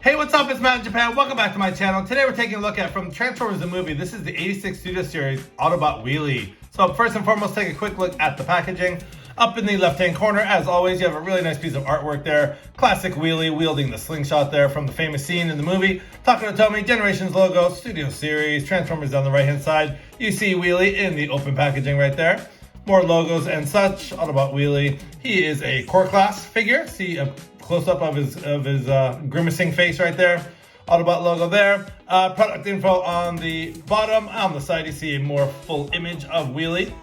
Hey, what's up? It's Matt in Japan. Welcome back to my channel. Today we're taking a look at, from Transformers the movie, this is the 86 Studio Series Autobot Wheelie. So first and foremost, take a quick look at the packaging. Up in the left-hand corner, as always, you have a really nice piece of artwork there. Classic Wheelie wielding the slingshot there from the famous scene in the movie. Takara Tomy, Generations logo, Studio Series, Transformers on the right-hand side. You see Wheelie in the open packaging right there. More logos and such. Autobot Wheelie. He is a core class figure. See a close-up of his grimacing face right there. Autobot logo there. Product info on the bottom. On the side, you see a more full image of Wheelie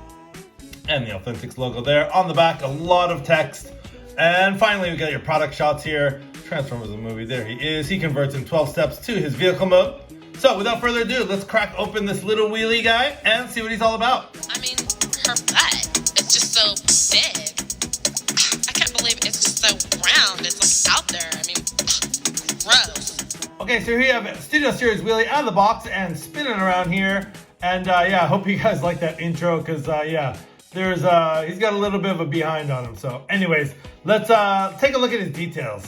and the Authentics logo there. On the back, a lot of text. And finally, we got your product shots here. Transformers the movie. There he is. He converts in 12 steps to his vehicle mode. So without further ado, let's crack open this little Wheelie guy and see what he's all about. I mean, her butt, it's just so big. I can't believe it's just so round. It's like out there. I mean, gross. Okay, so here you have Studio Series Wheelie out of the box and spinning around here. And yeah, I hope you guys like that intro because yeah, he's got a little bit of a behind on him. So anyways, let's take a look at his details.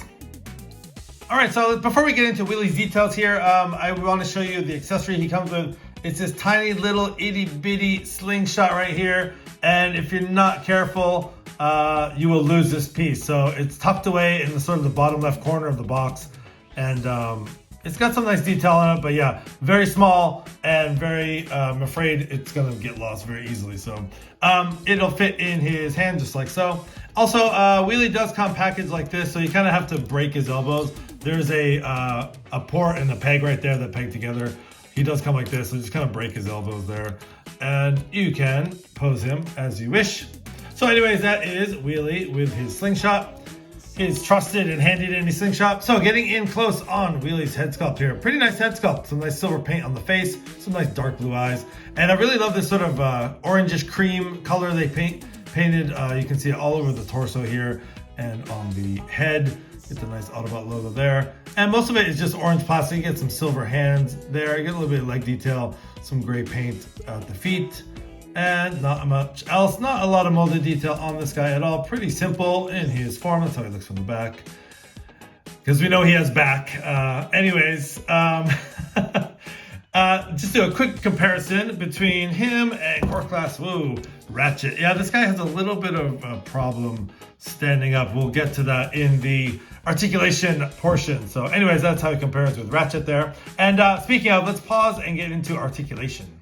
All right, so before we get into Wheelie's details here, I want to show you the accessory he comes with. It's this tiny little itty bitty slingshot right here. And if you're not careful, you will lose this piece. So it's tucked away in the sort of the bottom left corner of the box. And it's got some nice detail on it, but yeah, very small and very, I'm afraid it's gonna get lost very easily. So it'll fit in his hand just like so. Also, Wheelie does come packaged like this, so you kind of have to break his elbows. There's a port and a peg right there that peg together. He does come like this, so just kind of break his elbows there. And you can pose him as you wish. So anyways, that is Wheelie with his slingshot. His trusted and handy dandy slingshot. So getting in close on Wheelie's head sculpt here. Pretty nice head sculpt. Some nice silver paint on the face. Some nice dark blue eyes. And I really love this sort of orangish cream color they painted. You can see it all over the torso here and on the head. Get the nice Autobot logo there. And most of it is just orange plastic. You get some silver hands there. You get a little bit of leg detail. Some gray paint at the feet. And not much else. Not a lot of molded detail on this guy at all. Pretty simple in his form. That's how he looks from the back. Because we know he has back. Anyways, just do a quick comparison between him and Core Class Ratchet. Yeah, this guy has a little bit of a problem standing up. We'll get to that in the articulation portion. So anyways, that's how he compares with Ratchet there. And speaking of, let's pause and get into articulation.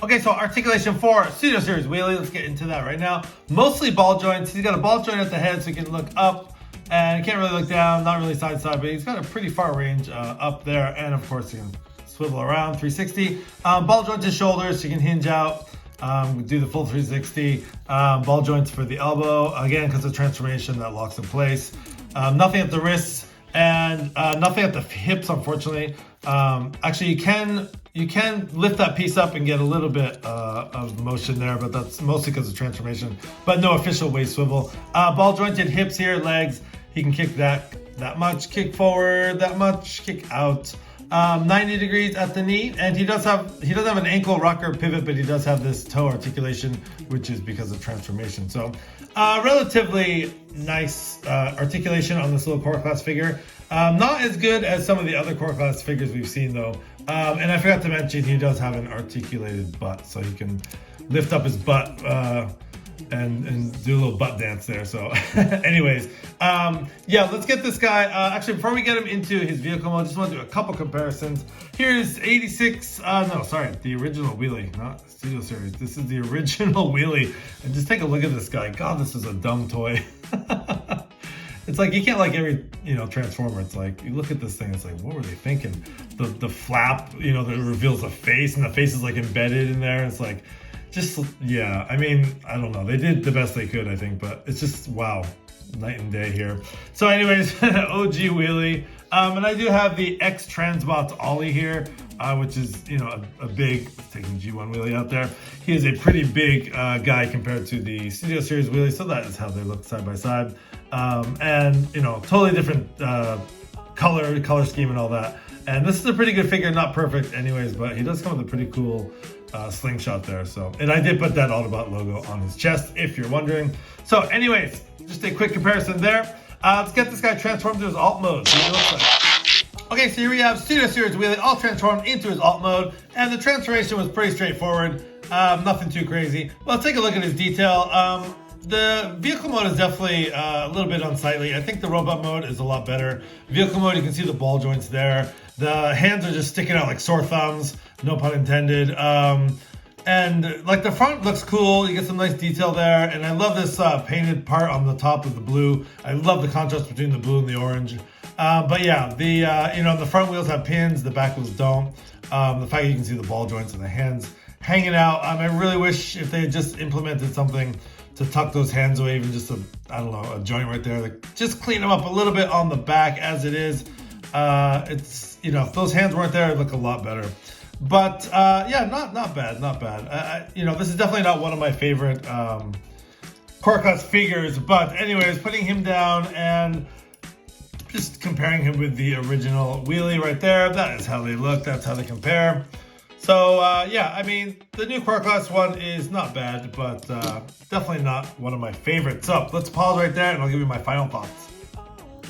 Okay, so articulation for Studio Series Wheelie. Let's get into that right now. Mostly ball joints. He's got a ball joint at the head, so he can look up and can't really look down. Not really side to side, but he's got a pretty far range up there. And of course, he can swivel around 360. Ball joints to shoulders, so you can hinge out. Do the full 360. Ball joints for the elbow. Again, because of transformation, that locks in place. Nothing at the wrists and nothing at the hips, unfortunately. Actually, you can lift that piece up and get a little bit of motion there, but that's mostly because of transformation. But no official waist swivel. Ball jointed hips here, legs. He can kick that much, kick forward that much, kick out. 90 degrees at the knee, and he doesn't have an ankle rocker pivot, but he does have this toe articulation, which is because of transformation. So relatively nice articulation on this little Core Class figure. Not as good as some of the other Core Class figures we've seen though. And I forgot to mention he does have an articulated butt, so he can lift up his butt and do a little butt dance there. So anyways, yeah, let's get this guy. Actually, before we get him into his vehicle mode, I just want to do a couple comparisons. Here's 86, the original Wheelie, not Studio Series. This is the original Wheelie. And just take a look at this guy. God, this is a dumb toy. It's like, you can't like every, Transformer. It's like, you look at this thing, it's like, what were they thinking? The flap, that reveals a face, and the face is like embedded in there. It's like, yeah, I mean, I don't know. They did the best they could, I think, but it's just, wow, night and day here. So anyways, OG Wheelie. And I do have the X Transbots Ollie here, which is, a big, taking G1 Wheelie out there. He is a pretty big guy compared to the Studio Series Wheelie, so that is how they look side by side. And, totally different color scheme and all that. And this is a pretty good figure, not perfect anyways, but he does come with a pretty cool slingshot there. So, and I did put that Autobot logo on his chest, if you're wondering. So anyways, just a quick comparison there. Let's get this guy transformed to his alt mode. See what he looks like. Okay, so here we have Studio Series Wheelie all transformed into his alt mode, and the transformation was pretty straightforward. Nothing too crazy. Well, let's take a look at his detail. The vehicle mode is definitely a little bit unsightly. I think the robot mode is a lot better. Vehicle mode, you can see the ball joints there. The hands are just sticking out like sore thumbs, no pun intended. And like the front looks cool. You get some nice detail there. And I love this painted part on the top of the blue. I love the contrast between the blue and the orange. But yeah, the front wheels have pins, the back wheels don't. The fact that you can see the ball joints and the hands hanging out. I really wish if they had just implemented something to tuck those hands away, even just a joint right there. Like, just clean them up a little bit on the back as it is. If those hands weren't there, it'd look a lot better. But yeah, not bad. This is definitely not one of my favorite Core Class figures. But anyways, putting him down and just comparing him with the original Wheelie right there, that is how they look. That's how they compare. So yeah, the new Core Class one is not bad, but definitely not one of my favorites. So let's pause right there and I'll give you my final thoughts.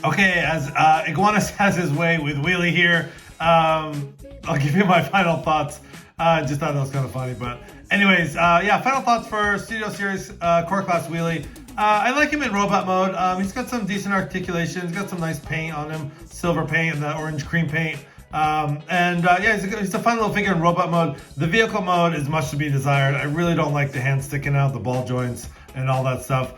Okay, as Iguanus has his way with Wheelie here, I'll give you my final thoughts. Just thought that was kind of funny, but anyways, yeah, final thoughts for Studio Series Core Class Wheelie. I like him in robot mode. He's got some decent articulation. He's got some nice paint on him, silver paint and the orange cream paint. Yeah, he's a fun little figure in robot mode. The vehicle mode is much to be desired. I really don't like the hands sticking out, the ball joints, and all that stuff.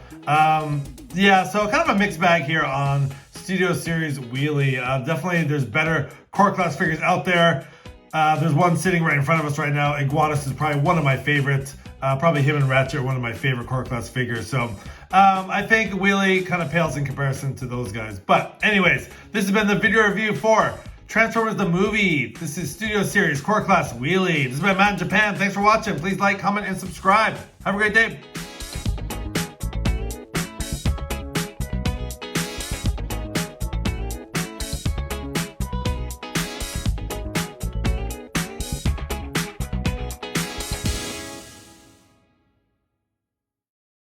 Yeah, so kind of a mixed bag here on Studio Series Wheelie. Definitely there's better Core Class figures out there. There's one sitting right in front of us right now. Iguanus is probably one of my favorites. Probably him and Ratchet are one of my favorite Core Class figures. So I think Wheelie kind of pales in comparison to those guys. But anyways, this has been the video review for Transformers the Movie. This is Studio Series Core Class Wheelie. This has been Matt in Japan. Thanks for watching. Please like, comment, and subscribe. Have a great day.